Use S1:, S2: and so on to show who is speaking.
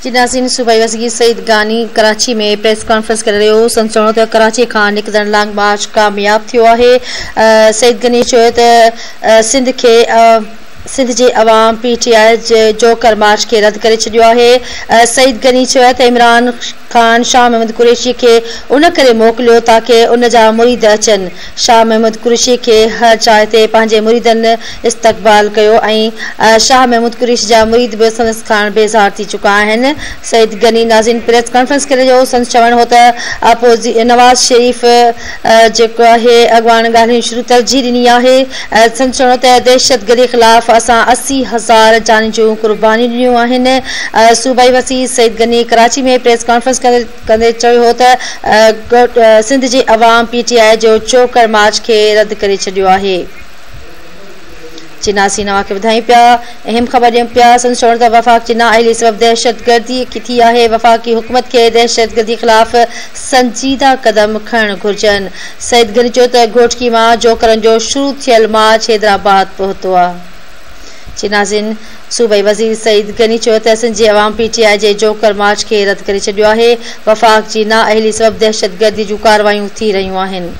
S1: जी नाज़रीन, सूबाई वज़ीर सईद गानी कराची में प्रेस कॉन्फ्रेंस करे रहियो। संचणो त कराची खां निकिरंदड़ लॉन्ग मार्च कामयाब थियो आहे। सईद गनी चयो त सिंध जे अवाम PTI जे जोकर मार्च के रद्द करे छॾियो आहे। सईद गनी चयो त इमरान खान शाह महमूद कुरैशी के उन करे मोकिलियो ताकि उन जा मुरीद अचनि। शाह महमूद कुरैशी के हर जाइ ते पंहिंजे मुरीदनि इस्तक़बाल कयो ऐं शाह महमूद कुरैशी जा मुरीद बि संदसि खान बेज़ार थी चुका आहिनि। सईद गनी नाज़रीन प्रेस कॉन्फ्रेंस करे रहियो। संदसि चवणु हो त नवाज़ शरीफ़ जेको आहे अॻवान ॻाल्हियूं शुरू तरजीह ॾिनी आहे। संदसि चवणो त दहशतगर्दी ख़िलाफ़ असां 80,000 जान जूं कुर्बानियूं ॾिनियूं आहिनि। सूबाई वज़ीर सईद गनी कराची में प्रेस कॉन्फ्रेंस कंदे चयो हो त सिंध जे अवाम PTI जो चोकर मार्च के रद्द करे छॾियो आहे। नाज़रीन अवां खे ॿुधायूं पिया अहम ख़बर ॾियूं पिया। संदसि चवणु त वफ़ाक़ जी नाअहली सबब दहशतगर्दी थी आहे। वफ़ाक़ी हुकूमत खे दहशतगर्दी ख़िलाफ़ संजीदा क़दम खणणु घुरिजनि। सईद गनी चयो त घोटकी मां जोकरनि जो शुरू थियल मार्च हैदराबाद पहुतो आहे। नाज़रीन सूबाई वज़ीर सईद गनी चयो त सिंध जे अवाम PTI जे जोकर मार्च के रद्द करे छॾियो आहे। वफ़ाक़ जी नाअहली सबब दहशतगर्दी जूं कार्रवायूं थी रहियूं आहिनि।